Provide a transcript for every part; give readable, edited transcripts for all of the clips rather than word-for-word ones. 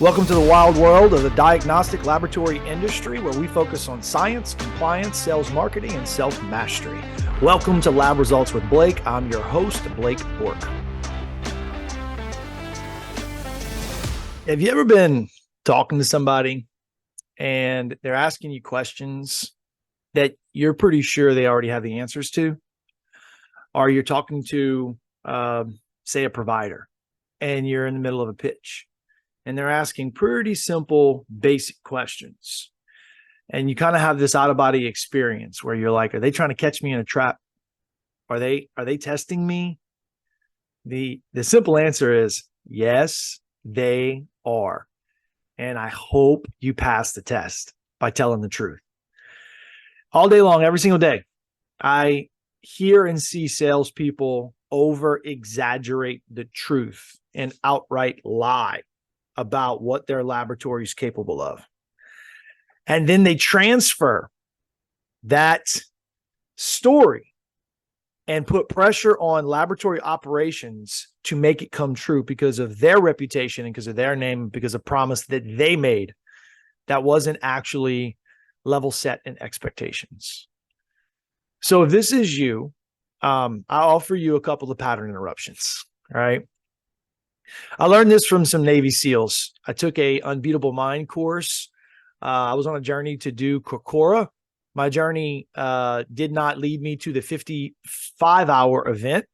Welcome to the wild world of the diagnostic laboratory industry, where we focus on science, compliance, sales, marketing, and self-mastery. Welcome to Lab Results with Blake. I'm your host, Blake Bork. Have you ever been talking to somebody and they're asking you questions that you're pretty sure they already have the answers to? Or you're talking to, say, a provider, and you're in the middle of a pitch, and they're asking pretty simple, basic questions. And you kind of have this out-of-body experience where you're like, are they trying to catch me in a trap? Are they testing me? The simple answer is yes, they are. And I hope you pass the test by telling the truth. All day long, every single day, I hear and see salespeople over-exaggerate the truth and outright lie about what their laboratory is capable of. And then they transfer that story and put pressure on laboratory operations to make it come true because of their reputation and because of their name, because of promise that they made that wasn't actually level set in expectations. So if this is you, I'll offer you a couple of pattern interruptions, all right? I learned this from some Navy SEALs. I took a Unbeatable Mind course. I was on a journey to do Kokora. My journey did not lead me to the 55-hour event,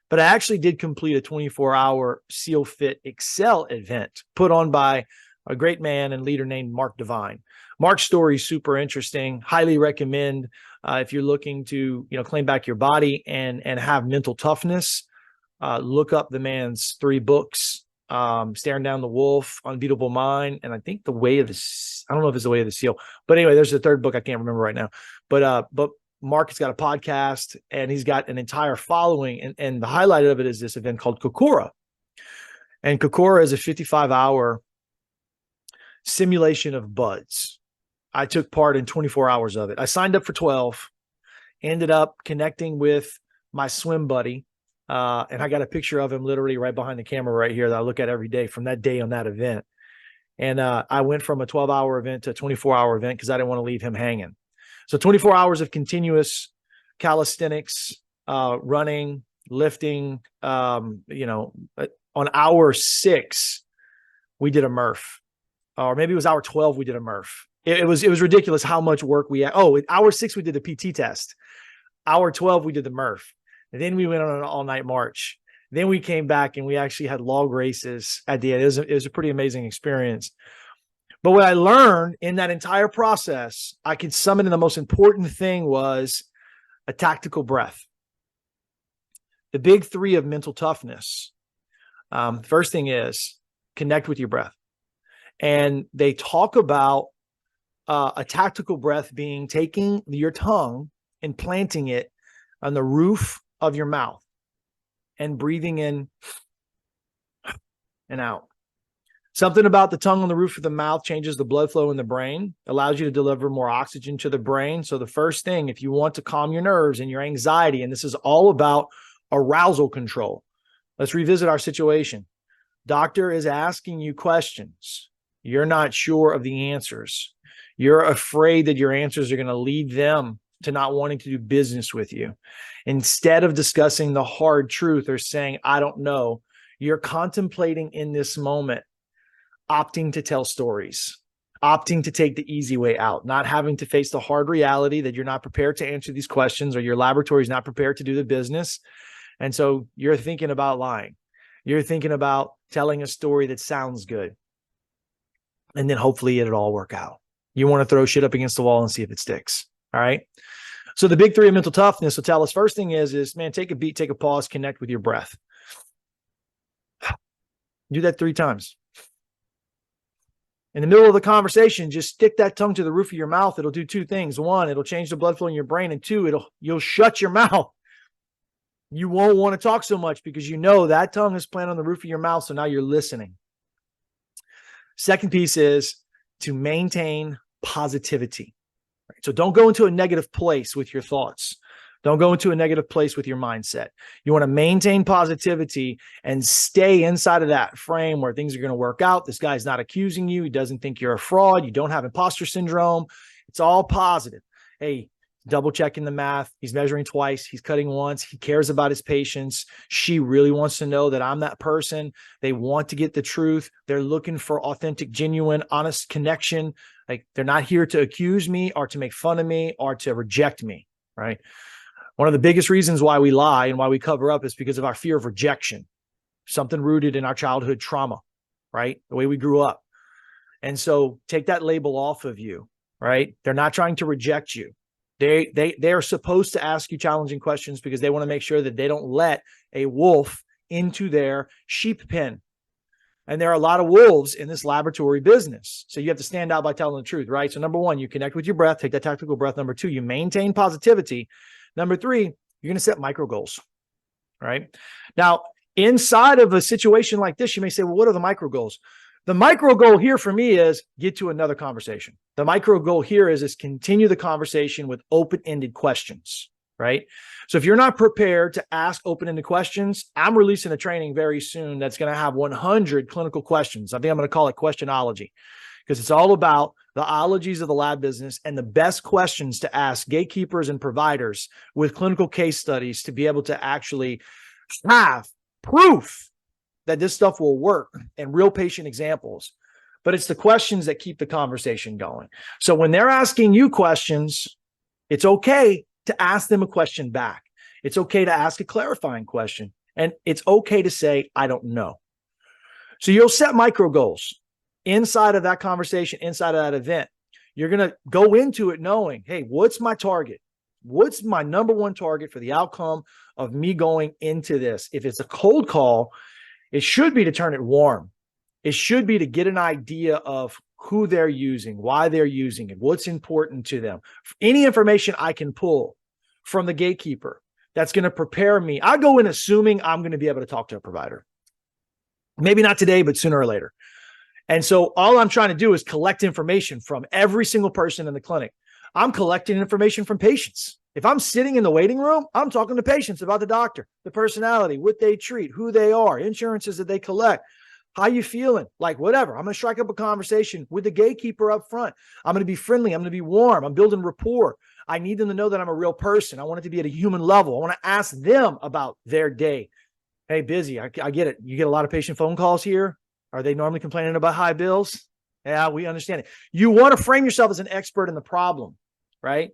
but I actually did complete a 24-hour SEAL Fit Excel event put on by a great man and leader named Mark Devine. Mark's story is super interesting. Highly recommend if you're looking to claim back your body and have mental toughness. Look up the man's 3 books, Staring Down the Wolf, Unbeatable Mind, and I think I don't know if it's The Way of the Seal, but anyway, there's a 3rd book I can't remember right now. But Mark has got a podcast and he's got an entire following, and the highlight of it is this event called Kokora. And Kokora is a 55-hour simulation of buds. I took part in 24 hours of it. I signed up for 12, ended up connecting with my swim buddy. And I got a picture of him literally right behind the camera right here that I look at every day from that day on that event. And I went from a 12-hour event to a 24-hour event because I didn't want to leave him hanging. So 24 hours of continuous calisthenics, running, lifting. On hour 6, we did a Murph. Or maybe it was hour 12, we did a Murph. It was ridiculous how much work we had. Oh, hour 6, we did the PT test. Hour 12, we did the Murph. And then we went on an all-night march. Then we came back and we actually had log races at the end. It was a pretty amazing experience. But what I learned in that entire process, I could sum it in the most important thing was a tactical breath. The big 3 of mental toughness. First thing is connect with your breath. And they talk about a tactical breath being taking your tongue and planting it on the roof of your mouth and breathing in and out. Something about the tongue on the roof of the mouth changes the blood flow in the brain, allows you to deliver more oxygen to the brain. So the first thing, if you want to calm your nerves and your anxiety, and this is all about arousal control. Let's revisit our situation. Doctor is asking you questions. You're not sure of the answers. You're afraid that your answers are going to lead them to not wanting to do business with you. Instead of discussing the hard truth or saying, I don't know, you're contemplating in this moment, opting to tell stories, opting to take the easy way out, not having to face the hard reality that you're not prepared to answer these questions or your laboratory is not prepared to do the business. And so you're thinking about lying. You're thinking about telling a story that sounds good. And then hopefully it'll all work out. You want to throw shit up against the wall and see if it sticks. All right. So the big 3 of mental toughness will tell us first thing is man, take a beat, take a pause, connect with your breath. Do that 3 times. In the middle of the conversation, just stick that tongue to the roof of your mouth. It'll do 2 things. 1, it'll change the blood flow in your brain. And 2, you'll shut your mouth. You won't want to talk so much because you know that tongue is planted on the roof of your mouth. So now you're listening. Second piece is to maintain positivity. So don't go into a negative place with your thoughts. Don't go into a negative place with your mindset. You want to maintain positivity and stay inside of that frame where things are going to work out. This guy's not accusing you. He doesn't think you're a fraud. You don't have imposter syndrome. It's all positive. Hey, double checking the math. He's measuring twice. He's cutting once. He cares about his patients. She really wants to know that I'm that person. They want to get the truth. They're looking for authentic, genuine, honest connection. Like, they're not here to accuse me or to make fun of me or to reject me, right? One of the biggest reasons why we lie and why we cover up is because of our fear of rejection, something rooted in our childhood trauma, right? The way we grew up. And so take that label off of you, right? They're not trying to reject you. They are supposed to ask you challenging questions because they want to make sure that they don't let a wolf into their sheep pen. And there are a lot of wolves in this laboratory business. So you have to stand out by telling the truth, right? So number one, you connect with your breath, take that tactical breath. Number two, you maintain positivity. Number three, you're going to set micro goals, right? Now, inside of a situation like this, you may say, well, what are the micro goals? The micro goal here for me is get to another conversation. The micro goal here is continue the conversation with open-ended questions, right? So if you're not prepared to ask open-ended questions, I'm releasing a training very soon that's going to have 100 clinical questions. I think I'm going to call it questionology, because it's all about the ologies of the lab business and the best questions to ask gatekeepers and providers with clinical case studies to be able to actually have proof that this stuff will work and real patient examples. But it's the questions that keep the conversation going. So when they're asking you questions, it's okay to ask them a question back. It's okay to ask a clarifying question. And it's okay to say, I don't know. So you'll set micro goals. Inside of that conversation, inside of that event, you're going to go into it knowing, hey, what's my target? What's my number one target for the outcome of me going into this? If it's a cold call, it should be to turn it warm. It should be to get an idea of who they're using, why they're using it, what's important to them. Any information I can pull from the gatekeeper that's going to prepare me. I go in assuming I'm going to be able to talk to a provider. Maybe not today, but sooner or later. And so all I'm trying to do is collect information from every single person in the clinic. I'm collecting information from patients. If I'm sitting in the waiting room, I'm talking to patients about the doctor, the personality, what they treat, who they are, insurances that they collect, how you feeling, like whatever. I'm going to strike up a conversation with the gatekeeper up front. I'm going to be friendly. I'm going to be warm. I'm building rapport. I need them to know that I'm a real person. I want it to be at a human level. I want to ask them about their day. Hey, busy. I get it. You get a lot of patient phone calls here. Are they normally complaining about high bills? Yeah, we understand it. You want to frame yourself as an expert in the problem, right?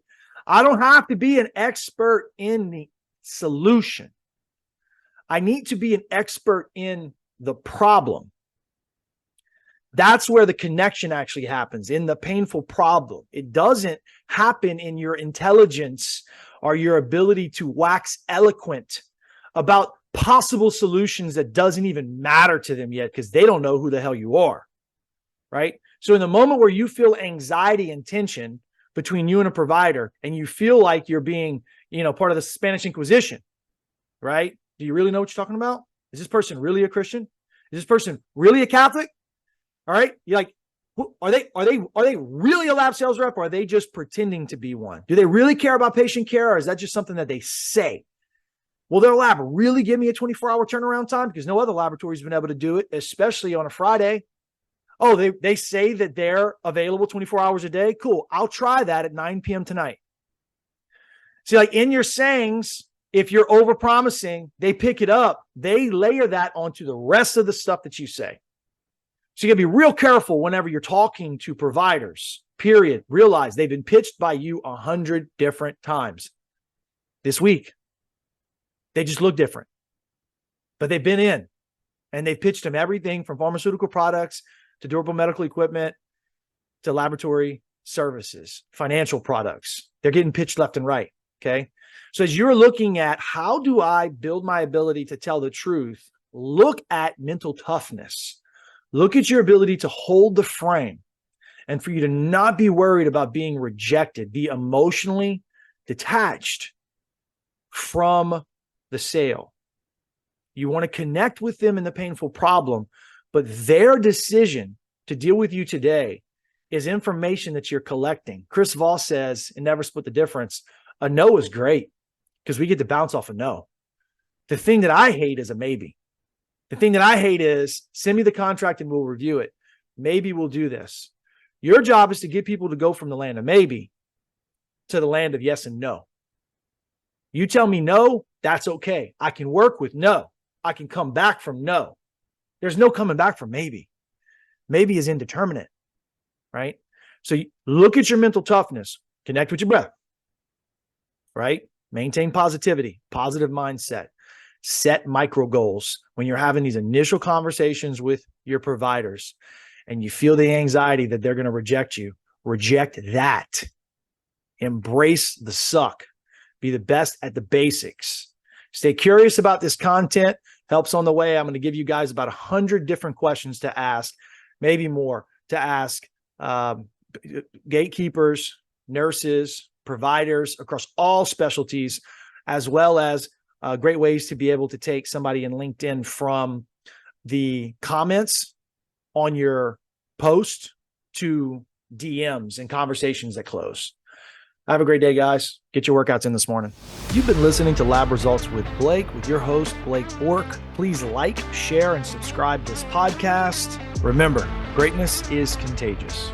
I don't have to be an expert in the solution. I need to be an expert in the problem. That's where the connection actually happens, in the painful problem. It doesn't happen in your intelligence or your ability to wax eloquent about possible solutions that doesn't even matter to them yet because they don't know who the hell you are, right? So in the moment where you feel anxiety and tension between you and a provider and you feel like you're being, part of the Spanish Inquisition, right? Do you really know what you're talking about? Is this person really a Christian? Is this person really a Catholic? All right. You're like, are they really a lab sales rep, or are they just pretending to be one? Do they really care about patient care, or is that just something that they say? Will their lab really give me a 24-hour turnaround time? Because no other laboratory has been able to do it, especially on a Friday. Oh, they say that they're available 24 hours a day. Cool. I'll try that at 9 p.m. tonight. See, like in your sayings, if you're overpromising, they pick it up. They layer that onto the rest of the stuff that you say. So you got to be real careful whenever you're talking to providers, period. Realize they've been pitched by you 100 different times this week. They just look different, but they've been in and they've pitched them everything from pharmaceutical products to durable medical equipment to laboratory services, financial products. They're getting pitched left and right. Okay. So as you're looking at how do I build my ability to tell the truth, look at mental toughness. Look at your ability to hold the frame and for you to not be worried about being rejected, be emotionally detached from the sale. You want to connect with them in the painful problem, but their decision to deal with you today is information that you're collecting. Chris Voss says, and Never Split the Difference, a no is great. because we get to bounce off a no. The thing that I hate is a maybe. The thing that I hate is send me the contract and we'll review it. Maybe we'll do this. Your job is to get people to go from the land of maybe to the land of yes and no. You tell me no, that's okay. I can work with no. I can come back from no. There's no coming back from maybe. Maybe is indeterminate, right? So look at your mental toughness. Connect with your breath, right? Maintain positivity, positive mindset. Set micro goals. When you're having these initial conversations with your providers and you feel the anxiety that they're going to reject you, reject that. Embrace the suck. Be the best at the basics. Stay curious about this content. Helps on the way. I'm going to give you guys about 100 different questions to ask, maybe more to ask gatekeepers, nurses, providers across all specialties, as well as great ways to be able to take somebody in LinkedIn from the comments on your post to DMs and conversations that close. Have a great day, guys. Get your workouts in this morning. You've been listening to Lab Results with Blake, with your host, Blake Bork. Please like, share, and subscribe to this podcast. Remember, greatness is contagious.